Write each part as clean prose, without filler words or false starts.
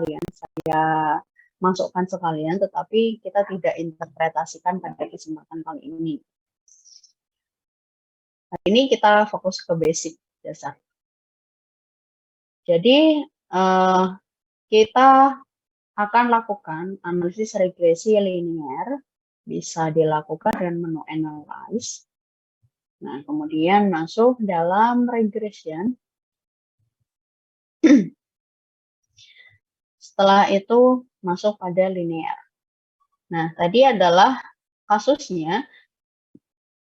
saya masukkan sekalian, tetapi kita tidak interpretasikan pada kesempatan kali ini. Hari ini kita fokus ke basic dasar. Jadi kita akan lakukan analisis regresi linear, bisa dilakukan dengan menu analyze. Nah, kemudian masuk dalam regression. Setelah itu masuk pada linear. Nah, tadi adalah kasusnya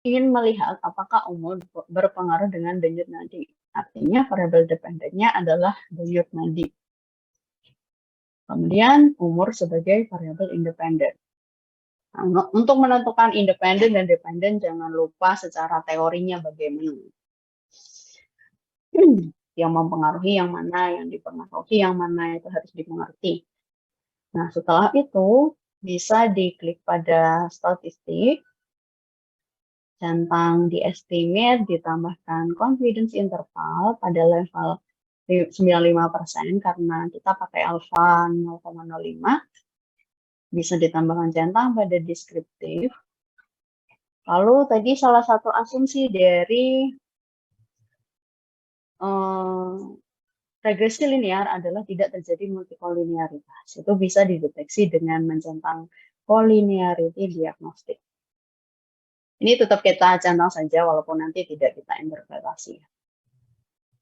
ingin melihat apakah umur berpengaruh dengan denyut nadi. Artinya variabel dependennya adalah denyut nadi. Kemudian umur sebagai variabel independen. Nah, untuk menentukan independen dan dependen, jangan lupa secara teorinya bagaimana. Yang mempengaruhi yang mana, yang dipengaruhi yang mana, itu harus dimengerti. Nah, setelah itu bisa diklik pada statistik, centang di estimate, ditambahkan confidence interval pada level 95% karena kita pakai alpha 0,05. Bisa ditambahkan centang pada deskriptif. Lalu tadi salah satu asumsi dari regresi linear adalah tidak terjadi multikolinearitas. Itu bisa dideteksi dengan mencentang collinearity diagnostik. Ini tetap kita centang saja walaupun nanti tidak kita interpretasi.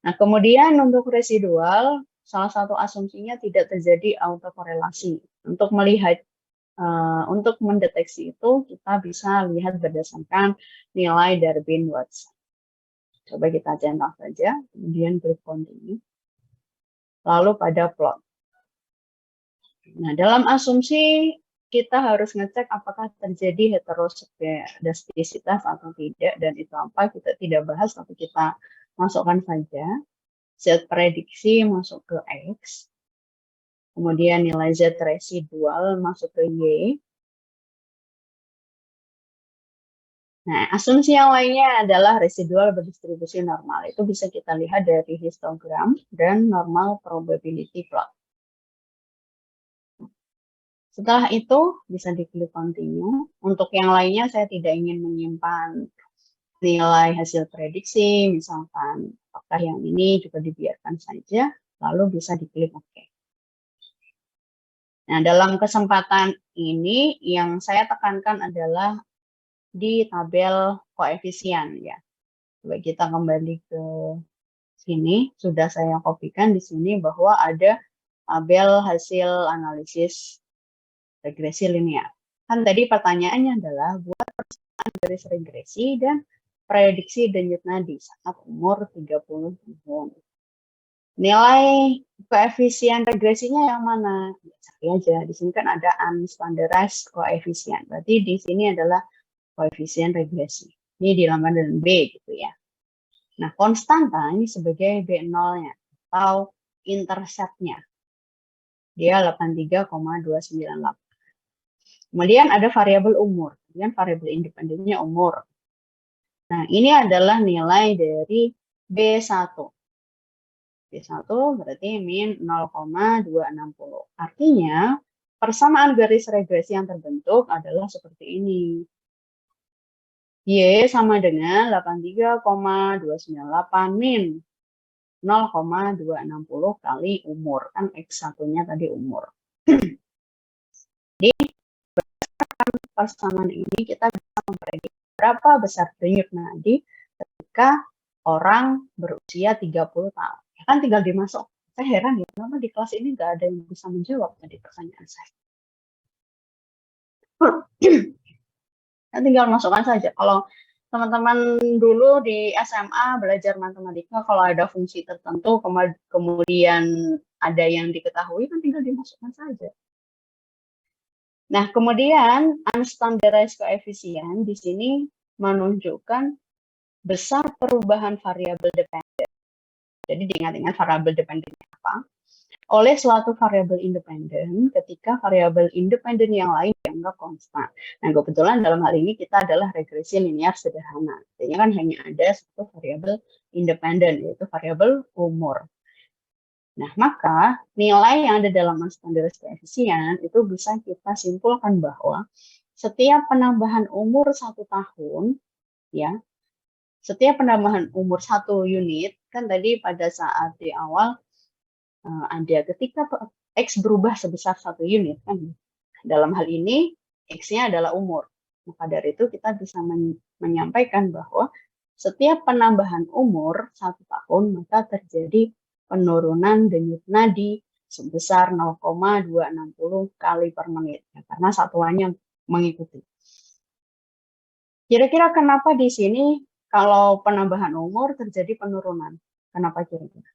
Nah, kemudian untuk residual, salah satu asumsinya tidak terjadi autokorelasi. Untuk melihat, untuk mendeteksi itu, kita bisa lihat berdasarkan nilai Darwin-Watson. Coba kita centang saja, kemudian klik continue. Lalu pada plot. Nah, dalam asumsi kita harus ngecek apakah terjadi heteroskedastisitas atau tidak, dan itu apa kita tidak bahas, tapi kita masukkan saja. Z prediksi masuk ke X, kemudian nilai Z residual masuk ke Y. Nah, asumsi yang lainnya adalah residual berdistribusi normal. Itu bisa kita lihat dari histogram dan normal probability plot. Setelah itu bisa diklik continue. Untuk yang lainnya saya tidak ingin menyimpan nilai hasil prediksi, misalkan apakah yang ini juga dibiarkan saja, lalu bisa diklik OK. Nah, dalam kesempatan ini yang saya tekankan adalah di tabel koefisien ya. Coba kita kembali ke sini, sudah saya kopikan di sini bahwa ada tabel hasil analisis regresi linear. Kan tadi pertanyaannya adalah buat persamaan garis regresi dan prediksi denyut nadi saat umur 30 tahun. Nilai koefisien regresinya yang mana? Ya, cari aja. Di sini kan ada unstandardized koefisien. Berarti di sini adalah koefisien regresi. Ini dilambangkan dengan B gitu ya. Nah, konstanta ini sebagai B0-nya atau interceptnya. Dia 83,298. Kemudian ada variabel umur. Kemudian variabel independennya umur. Nah, ini adalah nilai dari B1. B1 berarti min 0,260. Artinya, persamaan garis regresi yang terbentuk adalah seperti ini. Y sama dengan 83,298 min 0,260 kali umur. Kan X1-nya tadi umur. Jadi, berdasarkan persamaan ini, kita bisa memprediksi berapa besar denyut nadi ketika orang berusia 30 tahun. Ya kan tinggal dimasuk. Saya heran ya, kenapa di kelas ini nggak ada yang bisa menjawab tadi pertanyaan saya. Nah, tinggal masukkan saja. Kalau teman-teman dulu di SMA belajar matematika, kalau ada fungsi tertentu, kemudian ada yang diketahui, kan tinggal dimasukkan saja. Nah, kemudian unstandardized coefficient di sini menunjukkan besar perubahan variabel dependen. Jadi diingat-ingat variabel dependennya apa? Oleh suatu variabel independen ketika variabel independen yang lain dianggap konstan. Nah, kebetulan dalam hal ini kita adalah regresi linear sederhana. Artinya kan hanya ada satu variabel independen, yaitu variabel umur. Nah, maka nilai yang ada dalam unstandardized coefficient itu bisa kita simpulkan bahwa setiap penambahan umur 1 tahun, ya, setiap penambahan umur 1 unit, kan tadi pada saat di awal ada ketika X berubah sebesar 1 unit, kan dalam hal ini X-nya adalah umur. Maka dari itu kita bisa menyampaikan bahwa setiap penambahan umur 1 tahun maka terjadi penurunan denyut nadi sebesar 0,260 kali per menit, ya, karena satuannya mengikuti. Kira-kira kenapa di sini kalau penambahan umur terjadi penurunan? Kenapa kira-kira?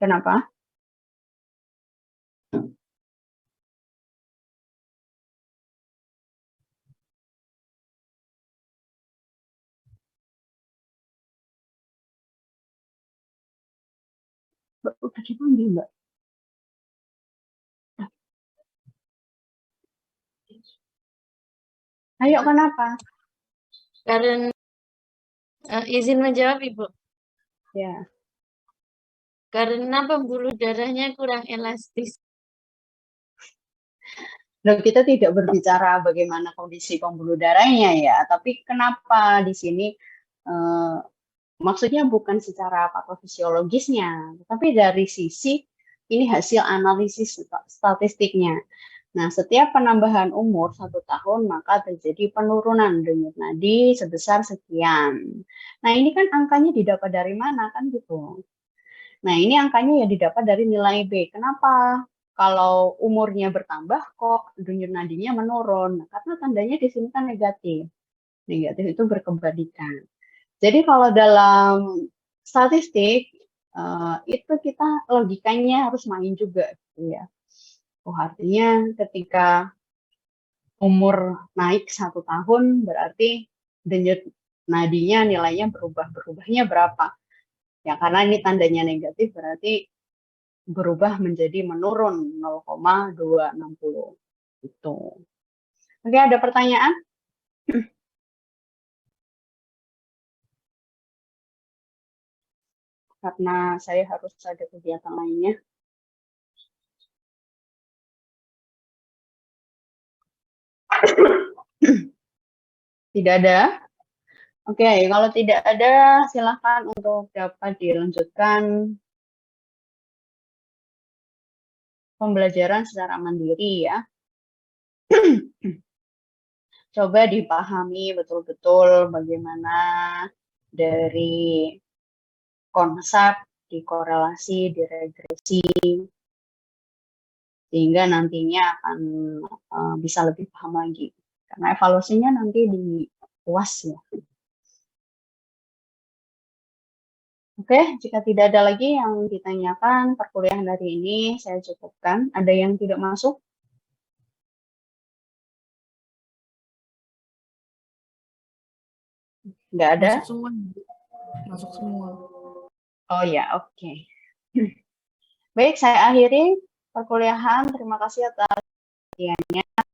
Kenapa? Udah dipanggil, Mbak? Ayo, kenapa? Karena izin menjawab, Ibu. Ya. Karena pembuluh darahnya kurang elastis. Dan kita tidak berbicara bagaimana kondisi pembuluh darahnya ya, tapi kenapa di sini maksudnya bukan secara patofisiologisnya, tapi dari sisi ini hasil analisis statistiknya. Nah, setiap penambahan umur 1 tahun maka terjadi penurunan denyut nadi sebesar sekian. Nah, ini kan angkanya didapat dari mana kan gitu. Nah, ini angkanya ya didapat dari nilai B. Kenapa? Kalau umurnya bertambah kok denyut nadinya menurun? Nah, karena tandanya di sini kan negatif. Negatif itu berkebalikan. Jadi kalau dalam statistik itu kita logikanya harus main juga, gitu ya. Oh, artinya ketika umur naik 1 tahun berarti denyut nadinya nilainya berubahnya berapa? Ya karena ini tandanya negatif berarti berubah menjadi menurun 0,260 itu. Oke, ada pertanyaan? Karena saya harus ada kegiatan lainnya. Tidak ada? Oke, kalau tidak ada silakan untuk dapat dilanjutkan pembelajaran secara mandiri ya. Coba dipahami betul-betul bagaimana dari konsep dikorelasi, diregresi, sehingga nantinya akan bisa lebih paham lagi. Karena evaluasinya nanti di UAS ya. Oke, jika tidak ada lagi yang ditanyakan, perkuliahan hari ini saya cukupkan. Ada yang tidak masuk? Nggak ada? Masuk semua. Masuk semua. Oh ya, oke. Baik, saya akhiri perkuliahan. Terima kasih atas perhatiannya.